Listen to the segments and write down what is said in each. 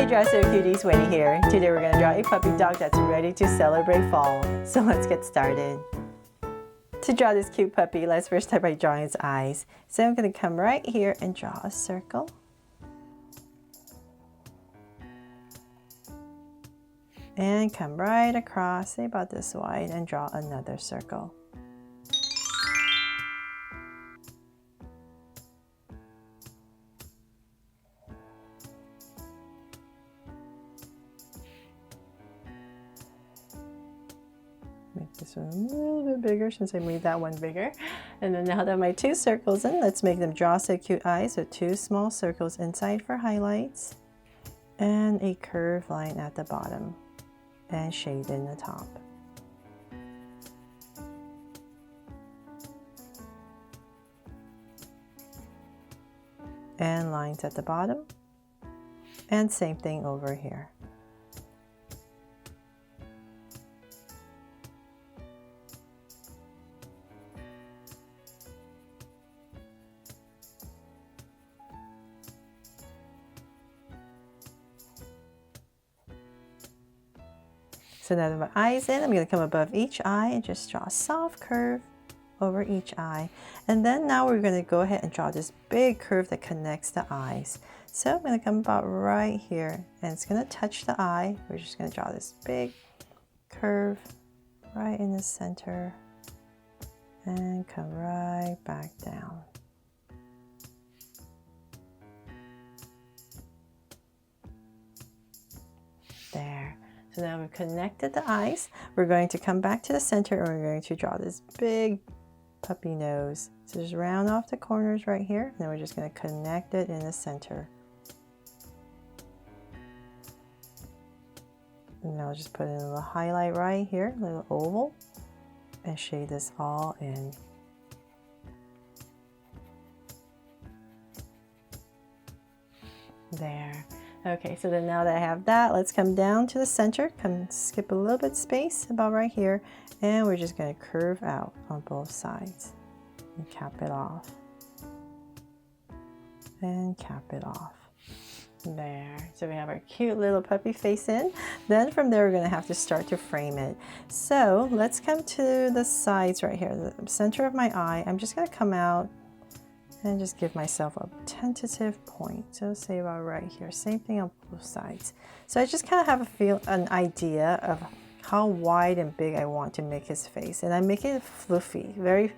Draw So Cuties, Wendy here. Today we're going to draw a puppy dog that's ready to celebrate fall. So let's get started. To draw this cute puppy, let's first start by drawing its eyes. So I'm going to come right here and draw a circle. And come right across, say about this wide, and draw another circle. Make this one a little bit bigger since I made that one bigger. And then now that my two circles in, let's make them Draw So Cute eyes with two small circles inside for highlights and a curved line at the bottom and shade in the top. And lines at the bottom, and same thing over here. So now that my eye's in, I'm going to come above each eye and just draw a soft curve over each eye. And then now we're going to go ahead and draw this big curve that connects the eyes. So I'm going to come about right here and it's going to touch the eye. We're just going to draw this big curve right in the center and come right back down. There. So now we've connected the eyes. We're going to come back to the center and we're going to draw this big puppy nose. So just round off the corners right here. And then we're just going to connect it in the center. And now I'll just put in a little highlight right here, a little oval, and shade this all in. There. Okay, so then now that I have that, let's come down to the center, skip a little bit space about right here, and we're just going to curve out on both sides and cap it off. And cap it off. There. So we have our cute little puppy face in. Then from there, we're going to have to start to frame it. So let's come to the sides right here, the center of my eye. I'm just going to come out and just give myself a tentative point. So say about right here. Same thing on both sides. So I just kind of have an idea of how wide and big I want to make his face. And I make it fluffy, very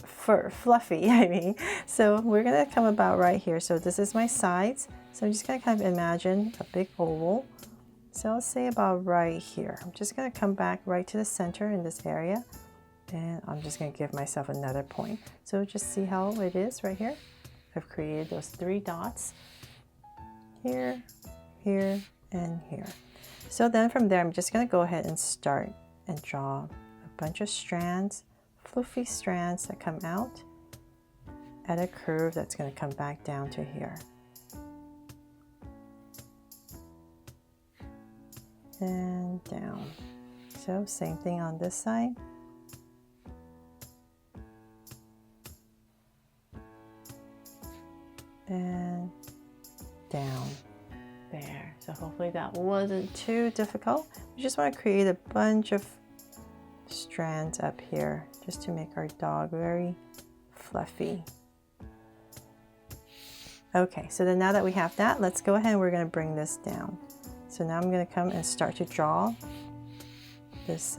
fluffy, I mean. So we're gonna come about right here. So this is my sides. So I'm just gonna kind of imagine a big oval. So I'll say about right here. I'm just gonna come back right to the center in this area. And I'm just going to give myself another point. So just see how it is right here. I've created those 3 dots here, here, and here. So then from there, I'm just going to go ahead and start and draw a bunch of strands, fluffy strands that come out at a curve that's going to come back down to here. And down. So same thing on this side. And down there. So hopefully that wasn't too difficult. We just want to create a bunch of strands up here just to make our dog very fluffy. Okay, so then now that we have that, let's go ahead and we're going to bring this down. So now I'm going to come and start to draw this,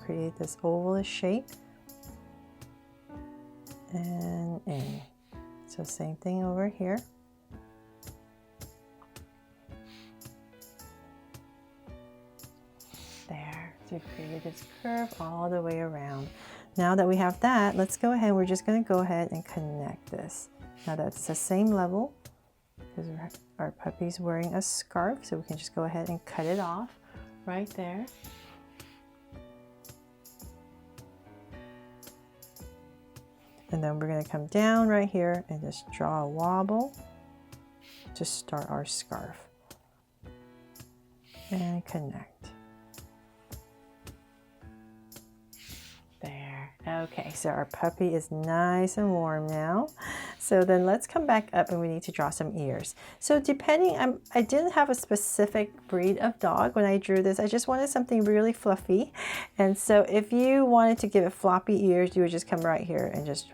create this ovalish shape and in. So same thing over here. There, so we've created this curve all the way around. Now that we have that, let's go ahead, we're just gonna go ahead and connect this. Now that's the same level, because our puppy's wearing a scarf, so we can just go ahead and cut it off right there. And then we're going to come down right here and just draw a wobble to start our scarf. And connect. There. Okay, so our puppy is nice and warm now. So then let's come back up and we need to draw some ears. So depending, I didn't have a specific breed of dog when I drew this. I just wanted something really fluffy. And so if you wanted to give it floppy ears, you would just come right here and just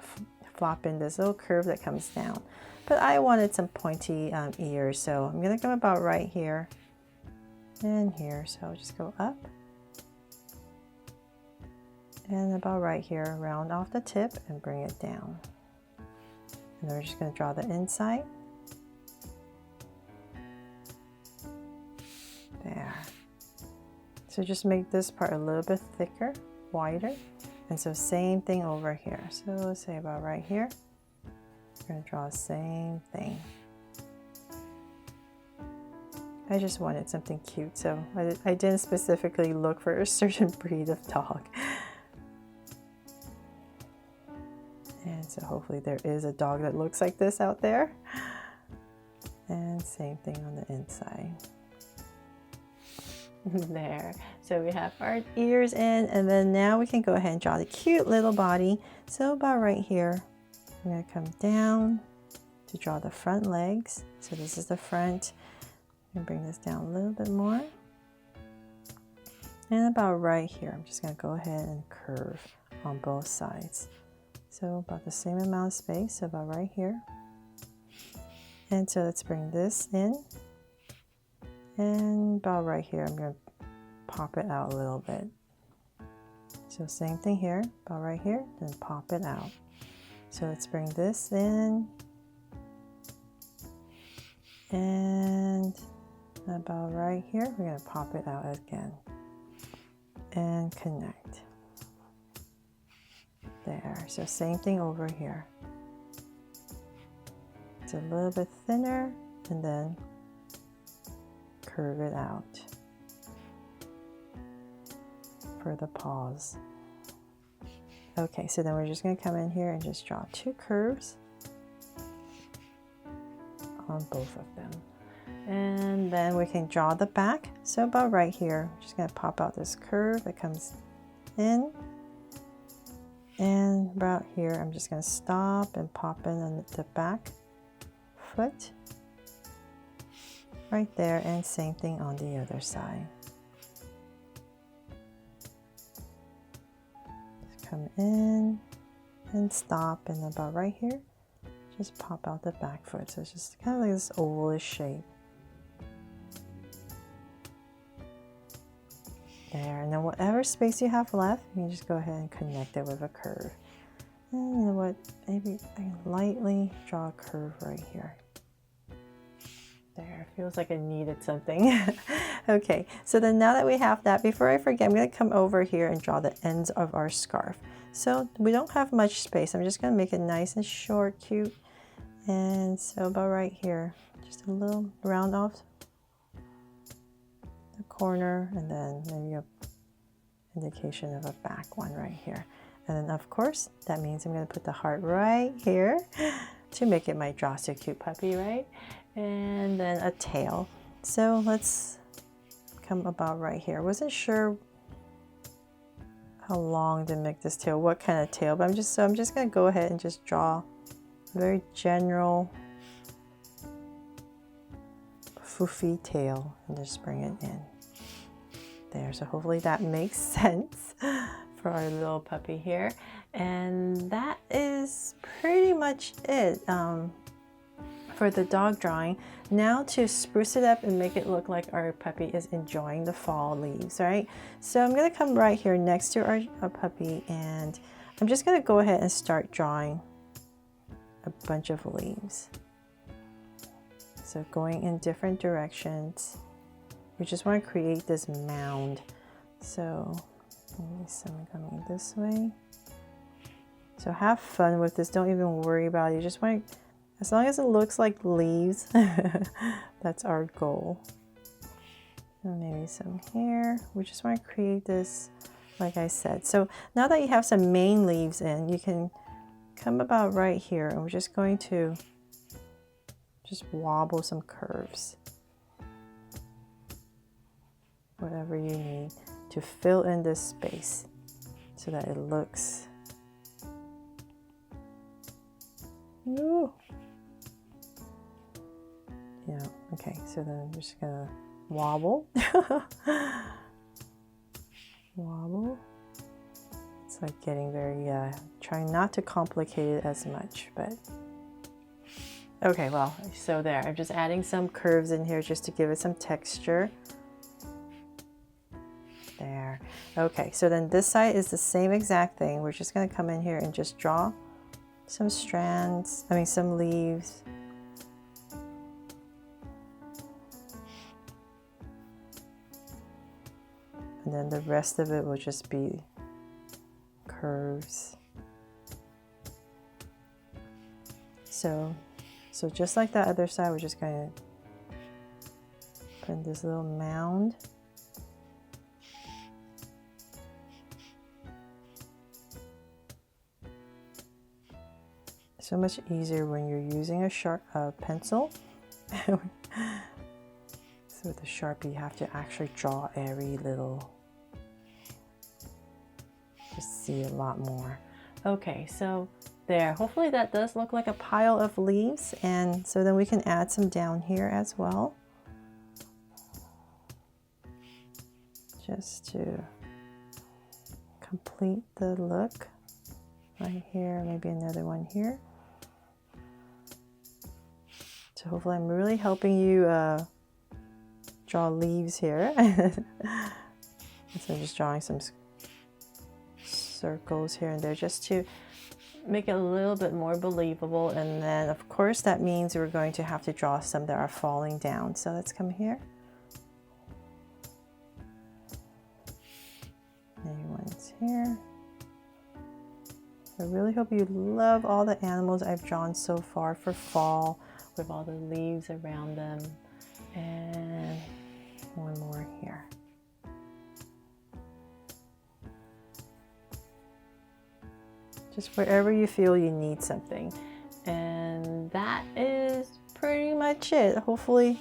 flop in this little curve that comes down. But I wanted some pointy ears, so I'm gonna come about right here and here. So I'll just go up and about right here, round off the tip and bring it down. And then we're just going to draw the inside. There. So just make this part a little bit thicker, wider. And so same thing over here. So let's say about right here. We're going to draw the same thing. I just wanted something cute, so I didn't specifically look for a certain breed of dog. And so hopefully there is a dog that looks like this out there. And same thing on the inside. There. So we have our ears in, and then now we can go ahead and draw the cute little body. So about right here, I'm going to come down to draw the front legs. So this is the front. I'm going to bring this down a little bit more. And about right here, I'm just going to go ahead and curve on both sides. So about the same amount of space, so about right here. And so let's bring this in. And about right here, I'm going to pop it out a little bit. So same thing here, about right here, then pop it out. So let's bring this in. And about right here, we're going to pop it out again. And connect. There, so same thing over here. It's a little bit thinner and then curve it out for the paws. Okay, so then we're just going to come in here and just draw two curves on both of them. And then we can draw the back. So about right here, I'm just going to pop out this curve that comes in. And about here, I'm just going to stop and pop in on the back foot right there, and same thing on the other side. Just come in and stop, and about right here, just pop out the back foot. So it's just kind of like this ovalish shape. There, and then whatever space you have left, you can just go ahead and connect it with a curve. And you know what, maybe I can lightly draw a curve right here. There, feels like I needed something. Okay, so then now that we have that, before I forget, I'm going to come over here and draw the ends of our scarf. So we don't have much space. I'm just going to make it nice and short, cute. And so about right here, just a little round off the corner, and then maybe a indication of a back one right here. And then of course that means I'm going to put the heart right here to make it my Draw So Cute puppy, right? And then a tail. So let's come about right here. I wasn't sure how long to make this tail, what kind of tail, but I'm just going to go ahead and just draw a very general foofy tail and just bring it in there. So hopefully that makes sense for our little puppy here. And that is pretty much it for the dog drawing. Now to spruce it up and make it look like our puppy is enjoying the fall leaves, right? So I'm going to come right here next to our puppy, and I'm just going to go ahead and start drawing a bunch of leaves. So going in different directions. We just want to create this mound. So maybe some coming this way. So have fun with this. Don't even worry about it. You just want to, as long as it looks like leaves, that's our goal. And maybe some here. We just want to create this, like I said. So now that you have some main leaves in, you can come about right here, and we're just going to just wobble some curves. Whatever you need to fill in this space so that it looks Ooh. Yeah, okay, so then I'm just gonna wobble. Wobble. It's like getting very, trying not to complicate it as much, but. Okay, well, so there, I'm just adding some curves in here just to give it some texture. There. Okay, so then this side is the same exact thing. We're just gonna come in here and just draw some strands, some leaves. And then the rest of it will just be curves. So just like that other side, we're just going to put in this little mound. So much easier when you're using a sharp pencil. So with the Sharpie, you have to actually draw every little, just see a lot more. Okay, so there, hopefully that does look like a pile of leaves, and so then we can add some down here as well, just to complete the look. Right here, maybe another one here. So hopefully I'm really helping you draw leaves here. So I'm just drawing some circles here and there just to make it a little bit more believable. And then of course that means we're going to have to draw some that are falling down. So let's come here. Maybe one's here. I really hope you love all the animals I've drawn so far for fall, with all the leaves around them. And one more here. Just wherever you feel you need something. And that is pretty much it. Hopefully,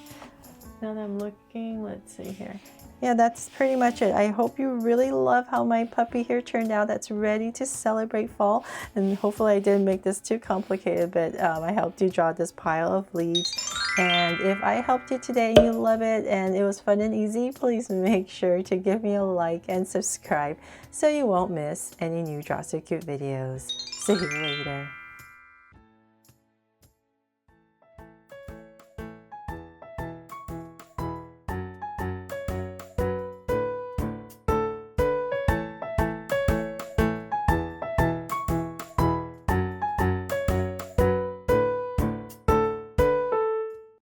now that I'm looking, let's see here. Yeah, that's pretty much it. I hope you really love how my puppy here turned out, that's ready to celebrate fall. And hopefully I didn't make this too complicated, but I helped you draw this pile of leaves. And if I helped you today and you love it and it was fun and easy, please make sure to give me a like and subscribe so you won't miss any new Draw So Cute videos. See you later.